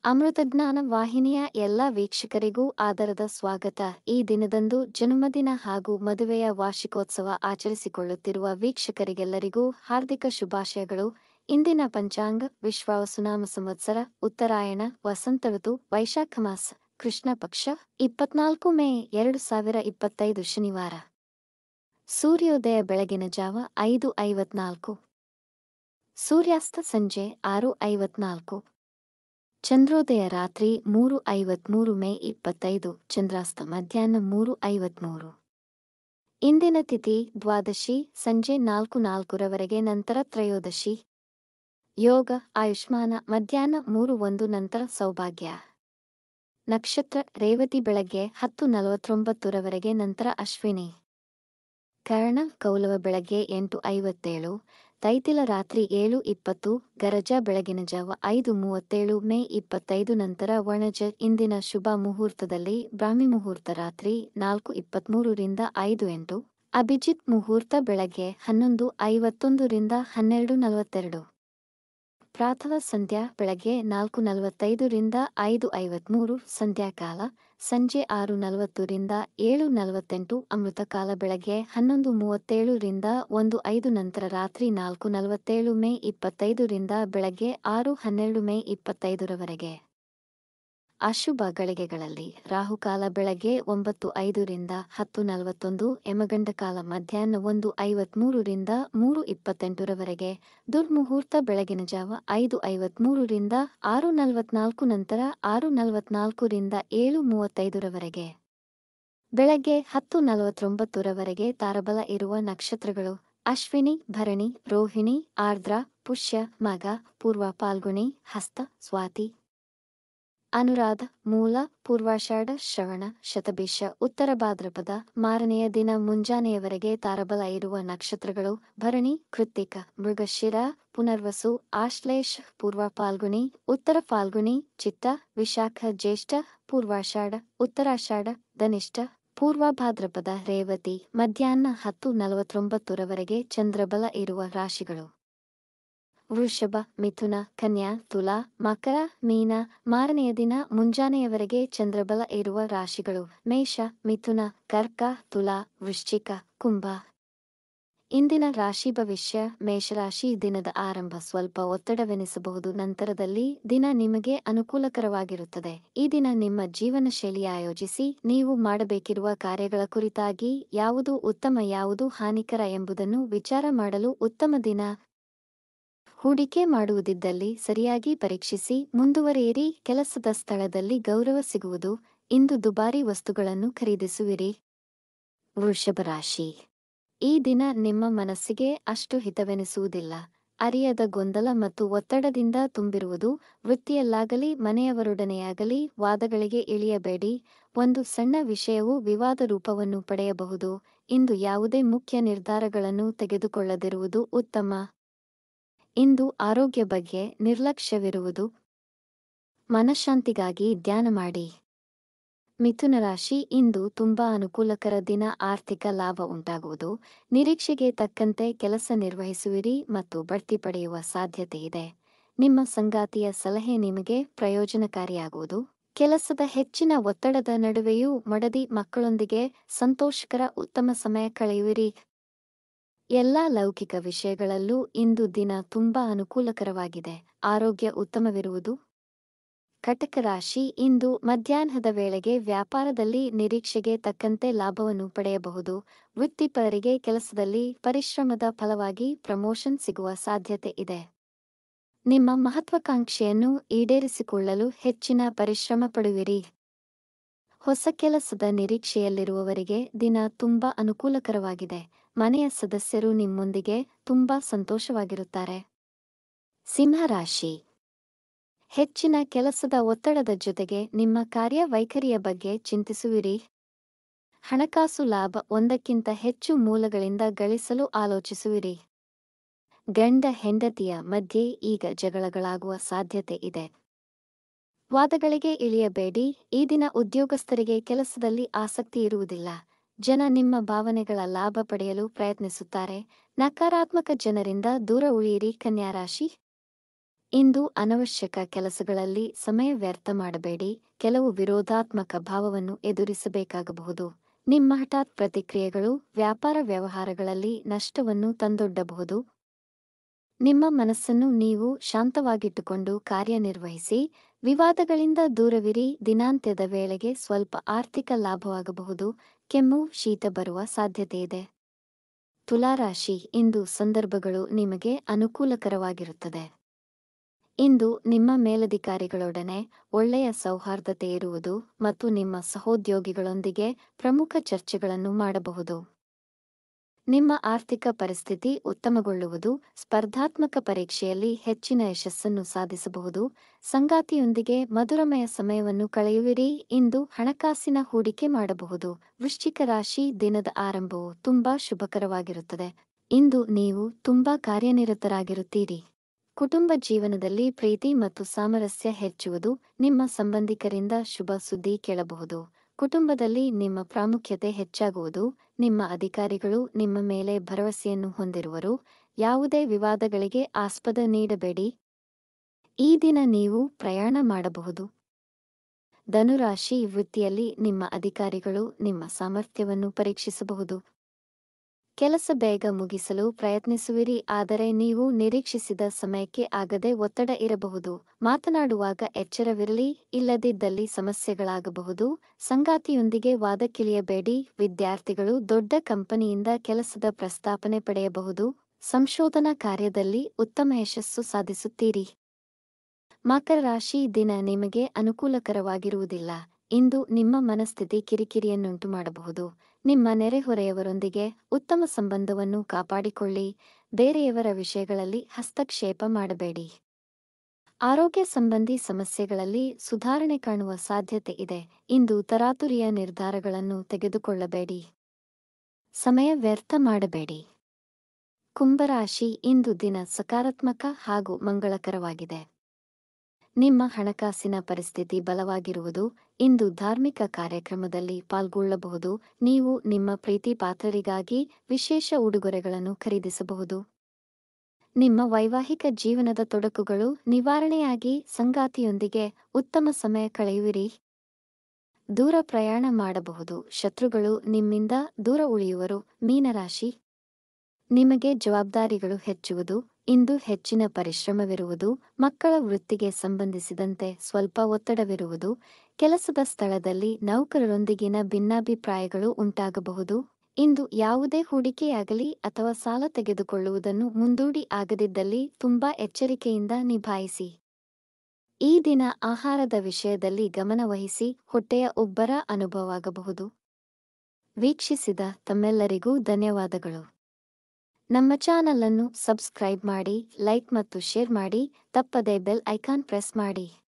ಅಮೃತಜ್ಞಾನ ವಾಹಿನಿಯ ಎಲ್ಲ ವೀಕ್ಷಕರಿಗೂ ಆದರದ ಸ್ವಾಗತ. ಈ ದಿನದಂದು ಜನ್ಮದಿನ ಹಾಗೂ ಮದುವೆಯ ವಾರ್ಷಿಕೋತ್ಸವ ಆಚರಿಸಿಕೊಳ್ಳುತ್ತಿರುವ ವೀಕ್ಷಕರಿಗೆಲ್ಲರಿಗೂ ಹಾರ್ದಿಕ ಶುಭಾಶಯಗಳು. ಇಂದಿನ ಪಂಚಾಂಗ ವಿಶ್ವಾವಸುನಾಮ ಸಂವತ್ಸರ ಉತ್ತರಾಯಣ ವಸಂತ ಋತು ವೈಶಾಖ ಮಾಸ ಕೃಷ್ಣ ಪಕ್ಷ 24 ಮೇ 2025 ಶನಿವಾರ. ಸೂರ್ಯೋದಯ ಬೆಳಗಿನ ಜಾವ 5:54, ಸೂರ್ಯಾಸ್ತ ಸಂಜೆ 6:54, ಚಂದ್ರೋದಯ ರಾತ್ರಿ 3:53 ಮೇ 25, ಚಂದ್ರಾಸ್ತ ಮಧ್ಯಾಹ್ನ 3:53. ಇಂದಿನ ತಿಥಿ ದ್ವಾದಶಿ ಸಂಜೆ 4:04 ನಂತರ ತ್ರಯೋದಶಿ. ಯೋಗ ಆಯುಷ್ಮಾನ ಮಧ್ಯಾಹ್ನ 3:01 ನಂತರ ಸೌಭಾಗ್ಯ. ನಕ್ಷತ್ರ ರೇವತಿ ಬೆಳಗ್ಗೆ 10:49 ನಂತರ ಅಶ್ವಿನಿ. ಕರ್ಣ ಕೌಲವ ಬೆಳಗ್ಗೆ 8:57, ತೈತಿಲ ರಾತ್ರಿ 7:20, ಗರಜ ಬೆಳಗಿನ ಜಾವ 5:37 ಮೇ 25 ನಂತರ ವಣಜ. ಇಂದಿನ ಶುಭ ಮುಹೂರ್ತದಲ್ಲಿ ಬ್ರಾಹ್ಮಿ ಮುಹೂರ್ತ ರಾತ್ರಿ 4:23 ರಿಂದ 5:08, ಅಭಿಜಿತ್ ಮುಹೂರ್ತ ಬೆಳಗ್ಗೆ 11:51 ರಿಂದ 12:42, ಪ್ರಾತಃ ಸಂಧ್ಯಾ ಬೆಳಗ್ಗೆ 4:45 ರಿಂದ 5:53, ಸಂಧ್ಯಾಕಾಲ ಸಂಜೆ 6:40 ರಿಂದ 7:48, ಅಮೃತಕಾಲ ಬೆಳಗ್ಗೆ 11:37 ರಿಂದ 1:05 ನಂತರ ರಾತ್ರಿ 4:47 ಮೇ 25 ರಿಂದ ಬೆಳಗ್ಗೆ 6:12 ಮೇ 25 ಅಶುಭ ಗಳಿಗೆಗಳಲ್ಲಿ ರಾಹುಕಾಲ ಬೆಳಗ್ಗೆ 9:05 ರಿಂದ 10:41, ಯಮಗಂಡ ಕಾಲ ಮಧ್ಯಾಹ್ನ 1:53 ರಿಂದ 3:28, ದುರ್ಮುಹೂರ್ತ ಬೆಳಗಿನ ಜಾವ 5:53 ರಿಂದ 6:44 ನಂತರ 6:44 ರಿಂದ 7:35. ಬೆಳಗ್ಗೆ 10:49 ತಾರಬಲ ಇರುವ ನಕ್ಷತ್ರಗಳು ಅಶ್ವಿನಿ, ಭರಣಿ, ರೋಹಿಣಿ, ಆರ್ದ್ರ, ಪುಷ್ಯ, ಮಘ, ಪೂರ್ವ ಫಾಲ್ಗುಣಿ, ಹಸ್ತ, ಸ್ವಾತಿ, ಅನುರಾಧ, ಮೂಲ, ಪೂರ್ವಾಷಾಢ, ಶ್ರವಣ, ಶತಭಿಷ, ಉತ್ತರ ಭಾದ್ರಪದ. ಮಾರನೆಯ ದಿನ ಮುಂಜಾನೆಯವರೆಗೆ ತಾರಬಲ ಇರುವ ನಕ್ಷತ್ರಗಳು ಭರಣಿ, ಕೃತ್ತಿಕ, ಮೃಗಶಿರ, ಪುನರ್ವಸು, ಆಶ್ಲೇಷ, ಪೂರ್ವ ಫಾಲ್ಗುಣಿ, ಉತ್ತರ ಫಾಲ್ಗುಣಿ, ಚಿತ್ತ, ವಿಶಾಖ, ಜ್ಯೇಷ್ಠ, ಪೂರ್ವಾಷಾಢ, ಉತ್ತರಾಷಾಢ, ಧನಿಷ್ಠ, ಪೂರ್ವ ಭಾದ್ರಪದ, ರೇವತಿ. ಮಧ್ಯಾಹ್ನ 10:49 ಚಂದ್ರಬಲ ಇರುವ ರಾಶಿಗಳು ವೃಷಭ, ಮಿಥುನ, ಕನ್ಯಾ, ತುಲಾ, ಮಕರ, ಮೀನ. ಮಾರನೆಯ ದಿನ ಮುಂಜಾನೆಯವರೆಗೆ ಚಂದ್ರಬಲ ಇರುವ ರಾಶಿಗಳು ಮೇಷ, ಮಿಥುನ, ಕರ್ಕ, ತುಲಾ, ವೃಶ್ಚಿಕ, ಕುಂಭ. ಇಂದಿನ ರಾಶಿ ಭವಿಷ್ಯ. ಮೇಷರಾಶಿ. ದಿನದ ಆರಂಭ ಸ್ವಲ್ಪ ಒತ್ತಡವೆನಿಸಬಹುದು, ನಂತರದಲ್ಲಿ ದಿನ ನಿಮಗೆ ಅನುಕೂಲಕರವಾಗಿರುತ್ತದೆ. ಈ ದಿನ ನಿಮ್ಮ ಜೀವನ ಶೈಲಿ ಆಯೋಜಿಸಿ ನೀವು ಮಾಡಬೇಕಿರುವ ಕಾರ್ಯಗಳ ಕುರಿತಾಗಿ ಯಾವುದು ಉತ್ತಮ ಯಾವುದು ಹಾನಿಕರ ಎಂಬುದನ್ನು ವಿಚಾರ ಮಾಡಲು ಉತ್ತಮ ದಿನ. ಹೂಡಿಕೆ ಮಾಡುವುದಿದ್ದಲ್ಲಿ ಸರಿಯಾಗಿ ಪರೀಕ್ಷಿಸಿ ಮುಂದುವರಿಯಿರಿ. ಕೆಲಸದ ಸ್ಥಳದಲ್ಲಿ ಗೌರವ ಸಿಗುವುದು. ಇಂದು ದುಬಾರಿ ವಸ್ತುಗಳನ್ನು ಖರೀದಿಸುವಿರಿ. ವೃಷಭ ರಾಶಿ. ಈ ದಿನ ನಿಮ್ಮ ಮನಸ್ಸಿಗೆ ಅಷ್ಟು ಹಿತವೆನಿಸುವುದಿಲ್ಲ. ಅರಿಯದ ಗೊಂದಲ ಮತ್ತು ಒತ್ತಡದಿಂದ ತುಂಬಿರುವುದು. ವೃತ್ತಿಯಲ್ಲಾಗಲಿ ಮನೆಯವರೊಡನೆಯಾಗಲಿ ವಾದಗಳಿಗೆ ಇಳಿಯಬೇಡಿ. ಒಂದು ಸಣ್ಣ ವಿಷಯವು ವಿವಾದ ರೂಪವನ್ನು ಪಡೆಯಬಹುದು. ಇಂದು ಯಾವುದೇ ಮುಖ್ಯ ನಿರ್ಧಾರಗಳನ್ನು ತೆಗೆದುಕೊಳ್ಳದಿರುವುದು ಉತ್ತಮ. ಇಂದು ಆರೋಗ್ಯ ಬಗ್ಗೆ ನಿರ್ಲಕ್ಷ್ಯವಿರುವುದು. ಮನಃಶಾಂತಿಗಾಗಿ ಧ್ಯಾನ ಮಾಡಿ. ಮಿಥುನ ರಾಶಿ. ಇಂದು ತುಂಬಾ ಅನುಕೂಲಕರ ದಿನ. ಆರ್ಥಿಕ ಲಾಭ ಉಂಟಾಗುವುದು. ನಿರೀಕ್ಷೆಗೆ ತಕ್ಕಂತೆ ಕೆಲಸ ನಿರ್ವಹಿಸುವಿರಿ ಮತ್ತು ಬಡ್ತಿ ಪಡೆಯುವ ಸಾಧ್ಯತೆ ಇದೆ. ನಿಮ್ಮ ಸಂಗಾತಿಯ ಸಲಹೆ ನಿಮಗೆ ಪ್ರಯೋಜನಕಾರಿಯಾಗುವುದು. ಕೆಲಸದ ಹೆಚ್ಚಿನ ಒತ್ತಡದ ನಡುವೆಯೂ ಮಡದಿ ಮಕ್ಕಳೊಂದಿಗೆ ಸಂತೋಷಕರ ಉತ್ತಮ ಸಮಯ ಕಳೆಯುವಿರಿ. ಎಲ್ಲ ಲೌಕಿಕ ವಿಷಯಗಳಲ್ಲೂ ಇಂದು ದಿನ ತುಂಬಾ ಅನುಕೂಲಕರವಾಗಿದೆ. ಆರೋಗ್ಯ ಉತ್ತಮವಿರುವುದು. ಕಟಕ ರಾಶಿ. ಇಂದು ಮಧ್ಯಾಹ್ನದ ವೇಳೆಗೆ ವ್ಯಾಪಾರದಲ್ಲಿ ನಿರೀಕ್ಷೆಗೆ ತಕ್ಕಂತೆ ಲಾಭವನ್ನು ಪಡೆಯಬಹುದು. ವೃತ್ತಿಪರರಿಗೆ ಕೆಲಸದಲ್ಲಿ ಪರಿಶ್ರಮದ ಫಲವಾಗಿ ಪ್ರಮೋಷನ್ ಸಿಗುವ ಸಾಧ್ಯತೆ ಇದೆ. ನಿಮ್ಮ ಮಹತ್ವಾಕಾಂಕ್ಷೆಯನ್ನು ಈಡೇರಿಸಿಕೊಳ್ಳಲು ಹೆಚ್ಚಿನ ಪರಿಶ್ರಮ ಪಡುವಿರಿ. ಹೊಸ ಕೆಲಸದ ನಿರೀಕ್ಷೆಯಲ್ಲಿರುವವರಿಗೆ ದಿನ ತುಂಬಾ ಅನುಕೂಲಕರವಾಗಿದೆ. ಮನೆಯ ಸದಸ್ಯರು ನಿಮ್ಮೊಂದಿಗೆ ತುಂಬಾ ಸಂತೋಷವಾಗಿರುತ್ತಾರೆ. ಸಿಂಹರಾಶಿ. ಹೆಚ್ಚಿನ ಕೆಲಸದ ಒತ್ತಡದ ಜೊತೆಗೆ ನಿಮ್ಮ ಕಾರ್ಯವೈಖರಿಯ ಬಗ್ಗೆ ಚಿಂತಿಸುವಿರಿ. ಹಣಕಾಸು ಲಾಭ. ಒಂದಕ್ಕಿಂತ ಹೆಚ್ಚು ಮೂಲಗಳಿಂದ ಗಳಿಸಲು ಆಲೋಚಿಸುವಿರಿ. ಗಂಡ ಹೆಂಡತಿಯ ಮಧ್ಯೆ ಈಗ ಜಗಳಗಳಾಗುವ ಸಾಧ್ಯತೆ ಇದೆ. ವಾದಗಳಿಗೆ ಇಳಿಯಬೇಡಿ. ಈ ದಿನ ಉದ್ಯೋಗಸ್ಥರಿಗೆ ಕೆಲಸದಲ್ಲಿ ಆಸಕ್ತಿ ಇರುವುದಿಲ್ಲ. ಜನ ನಿಮ್ಮ ಭಾವನೆಗಳ ಲಾಭ ಪಡೆಯಲು ಪ್ರಯತ್ನಿಸುತ್ತಾರೆ. ನಕಾರಾತ್ಮಕ ಜನರಿಂದ ದೂರ ಉಳಿಯಿರಿ. ಕನ್ಯಾ ರಾಶಿ. ಇಂದು ಅನವಶ್ಯಕ ಕೆಲಸಗಳಲ್ಲಿ ಸಮಯ ವ್ಯರ್ಥ ಮಾಡಬೇಡಿ. ಕೆಲವು ವಿರೋಧಾತ್ಮಕ ಭಾವವನ್ನು ಎದುರಿಸಬೇಕಾಗಬಹುದು. ನಿಮ್ಮ ಹಠಾತ್ ಪ್ರತಿಕ್ರಿಯೆಗಳು ವ್ಯಾಪಾರ ವ್ಯವಹಾರಗಳಲ್ಲಿ ನಷ್ಟವನ್ನು ತಂದೊಡ್ಡಬಹುದು. ನಿಮ್ಮ ಮನಸ್ಸನ್ನು ನೀವು ಶಾಂತವಾಗಿಟ್ಟುಕೊಂಡು ಕಾರ್ಯನಿರ್ವಹಿಸಿ. ವಿವಾದಗಳಿಂದ ದೂರವಿರಿ. ದಿನಾಂತ್ಯದ ವೇಳೆಗೆ ಸ್ವಲ್ಪ ಆರ್ಥಿಕ ಲಾಭವಾಗಬಹುದು. ಕೆಮ್ಮು, ಶೀತ ಬರುವ ಸಾಧ್ಯತೆಯಿದೆ. ತುಲಾರಾಶಿ, ಇಂದು ಸಂದರ್ಭಗಳು ನಿಮಗೆ ಅನುಕೂಲಕರವಾಗಿರುತ್ತದೆ. ಇಂದು ನಿಮ್ಮ ಮೇಲಧಿಕಾರಿಗಳೊಡನೆ ಒಳ್ಳೆಯ ಸೌಹಾರ್ದತೆ ಇರುವುದು ಮತ್ತು ನಿಮ್ಮ ಸಹೋದ್ಯೋಗಿಗಳೊಂದಿಗೆ ಪ್ರಮುಖ ಚರ್ಚೆಗಳನ್ನು ಮಾಡಬಹುದು. ನಿಮ್ಮ ಆರ್ಥಿಕ ಪರಿಸ್ಥಿತಿ ಉತ್ತಮಗೊಳ್ಳುವುದು. ಸ್ಪರ್ಧಾತ್ಮಕ ಪರೀಕ್ಷೆಯಲ್ಲಿ ಹೆಚ್ಚಿನ ಯಶಸ್ಸನ್ನು ಸಾಧಿಸಬಹುದು. ಸಂಗಾತಿಯೊಂದಿಗೆ ಮಧುರಮಯ ಸಮಯವನ್ನು ಕಳೆಯುವಿರಿ. ಇಂದು ಹಣಕಾಸಿನ ಹೂಡಿಕೆ ಮಾಡಬಹುದು. ವೃಶ್ಚಿಕ ರಾಶಿ, ದಿನದ ಆರಂಭವು ತುಂಬಾ ಶುಭಕರವಾಗಿರುತ್ತದೆ. ಇಂದು ನೀವು ತುಂಬಾ ಕಾರ್ಯನಿರತರಾಗಿರುತ್ತೀರಿ. ಕುಟುಂಬ ಜೀವನದಲ್ಲಿ ಪ್ರೀತಿ ಮತ್ತು ಸಾಮರಸ್ಯ ಹೆಚ್ಚುವುದು. ನಿಮ್ಮ ಸಂಬಂಧಿಕರಿಂದ ಶುಭ ಸುದ್ದಿ ಕೇಳಬಹುದು. ಕುಟುಂಬದಲ್ಲಿ ನಿಮ್ಮ ಪ್ರಾಮುಖ್ಯತೆ ಹೆಚ್ಚಾಗುವುದು. ನಿಮ್ಮ ಅಧಿಕಾರಿಗಳು ನಿಮ್ಮ ಮೇಲೆ ಭರವಸೆಯನ್ನು ಹೊಂದಿರುವರು. ಯಾವುದೇ ವಿವಾದಗಳಿಗೆ ಆಸ್ಪದ ನೀಡಬೇಡಿ. ಈ ದಿನ ನೀವು ಪ್ರಯಾಣ ಮಾಡಬಹುದು. ಧನುರಾಶಿ, ವೃತ್ತಿಯಲ್ಲಿ ನಿಮ್ಮ ಅಧಿಕಾರಿಗಳು ನಿಮ್ಮ ಸಾಮರ್ಥ್ಯವನ್ನು ಪರೀಕ್ಷಿಸಬಹುದು. ಕೆಲಸ ಬೇಗ ಮುಗಿಸಲು ಪ್ರಯತ್ನಿಸುವಿರಿ, ಆದರೆ ನೀವು ನಿರೀಕ್ಷಿಸಿದ ಸಮಯಕ್ಕೆ ಆಗದೆ ಒತ್ತಡ ಇರಬಹುದು. ಮಾತನಾಡುವಾಗ ಎಚ್ಚರವಿರಲಿ, ಇಲ್ಲದಿದ್ದಲ್ಲಿ ಸಮಸ್ಯೆಗಳಾಗಬಹುದು. ಸಂಗಾತಿಯೊಂದಿಗೆ ವಾದಕ್ಕಿಳಿಯಬೇಡಿ. ವಿದ್ಯಾರ್ಥಿಗಳು ದೊಡ್ಡ ಕಂಪನಿಯಿಂದ ಕೆಲಸದ ಪ್ರಸ್ತಾಪನೆ ಪಡೆಯಬಹುದು. ಸಂಶೋಧನಾ ಕಾರ್ಯದಲ್ಲಿ ಉತ್ತಮ ಯಶಸ್ಸು ಸಾಧಿಸುತ್ತೀರಿ. ಮಕರ ರಾಶಿ, ದಿನ ನಿಮಗೆ ಅನುಕೂಲಕರವಾಗಿರುವುದಿಲ್ಲ. ಇಂದು ನಿಮ್ಮ ಮನಸ್ಥಿತಿ ಕಿರಿಕಿರಿಯನ್ನುಂಟು ಮಾಡಬಹುದು. ನಿಮ್ಮ ನೆರೆಹೊರೆಯವರೊಂದಿಗೆ ಉತ್ತಮ ಸಂಬಂಧವನ್ನು ಕಾಪಾಡಿಕೊಳ್ಳಿ. ಬೇರೆಯವರ ವಿಷಯಗಳಲ್ಲಿ ಹಸ್ತಕ್ಷೇಪ ಮಾಡಬೇಡಿ. ಆರೋಗ್ಯ ಸಂಬಂಧಿ ಸಮಸ್ಯೆಗಳಲ್ಲಿ ಸುಧಾರಣೆ ಕಾಣುವ ಸಾಧ್ಯತೆ ಇದೆ. ಇಂದು ತರಾತುರಿಯ ನಿರ್ಧಾರಗಳನ್ನು ತೆಗೆದುಕೊಳ್ಳಬೇಡಿ. ಸಮಯ ವ್ಯರ್ಥ ಮಾಡಬೇಡಿ. ಕುಂಭರಾಶಿ, ಇಂದು ದಿನ ಸಕಾರಾತ್ಮಕ ಹಾಗೂ ಮಂಗಳಕರವಾಗಿದೆ. ನಿಮ್ಮ ಹಣಕಾಸಿನ ಪರಿಸ್ಥಿತಿ ಬಲವಾಗಿರುವುದು. ಇಂದು ಧಾರ್ಮಿಕ ಕಾರ್ಯಕ್ರಮದಲ್ಲಿ ಪಾಲ್ಗೊಳ್ಳಬಹುದು. ನೀವು ನಿಮ್ಮ ಪ್ರೀತಿ ಪಾತ್ರರಿಗಾಗಿ ವಿಶೇಷ ಉಡುಗೊರೆಗಳನ್ನು ಖರೀದಿಸಬಹುದು. ನಿಮ್ಮ ವೈವಾಹಿಕ ಜೀವನದ ತೊಡಕುಗಳು ನಿವಾರಣೆಯಾಗಿ ಸಂಗಾತಿಯೊಂದಿಗೆ ಉತ್ತಮ ಸಮಯ ಕಳೆಯುವಿರಿ. ದೂರ ಪ್ರಯಾಣ ಮಾಡಬಹುದು. ಶತ್ರುಗಳು ನಿಮ್ಮಿಂದ ದೂರ ಉಳಿಯುವರು. ಮೀನರಾಶಿ, ನಿಮಗೆ ಜವಾಬ್ದಾರಿಗಳು ಹೆಚ್ಚುವುದು. ಇಂದು ಹೆಚ್ಚಿನ ಪರಿಶ್ರಮವಿರುವುದು. ಮಕ್ಕಳ ವೃತ್ತಿಗೆ ಸಂಬಂಧಿಸಿದಂತೆ ಸ್ವಲ್ಪ ಒತ್ತಡವಿರುವುದು. ಕೆಲಸದ ಸ್ಥಳದಲ್ಲಿ ನೌಕರರೊಂದಿಗಿನ ಭಿನ್ನಾಭಿಪ್ರಾಯಗಳು ಉಂಟಾಗಬಹುದು. ಇಂದು ಯಾವುದೇ ಹೂಡಿಕೆಯಾಗಲಿ ಅಥವಾ ಸಾಲ ತೆಗೆದುಕೊಳ್ಳುವುದನ್ನು ಮುಂದೂಡಿ, ಆಗದಿದ್ದಲ್ಲಿ ತುಂಬಾ ಎಚ್ಚರಿಕೆಯಿಂದ ನಿಭಾಯಿಸಿ. ಈ ದಿನ ಆಹಾರದ ವಿಷಯದಲ್ಲಿ ಗಮನವಹಿಸಿ. ಹೊಟ್ಟೆಯ ಉಬ್ಬರ ಅನುಭವವಾಗಬಹುದು. ವೀಕ್ಷಿಸಿದ ತಮ್ಮೆಲ್ಲರಿಗೂ ಧನ್ಯವಾದಗಳು. ನಮ್ಮ ಚಾನಲ್ ಅನ್ನು ಸಬ್ಸ್ಕ್ರೈಬ್ ಮಾಡಿ, ಲೈಕ್ ಮತ್ತು ಶೇರ್ ಮಾಡಿ. ತಪ್ಪದೇ ಬೆಲ್ ಐಕಾನ್ ಪ್ರೆಸ್ ಮಾಡಿ.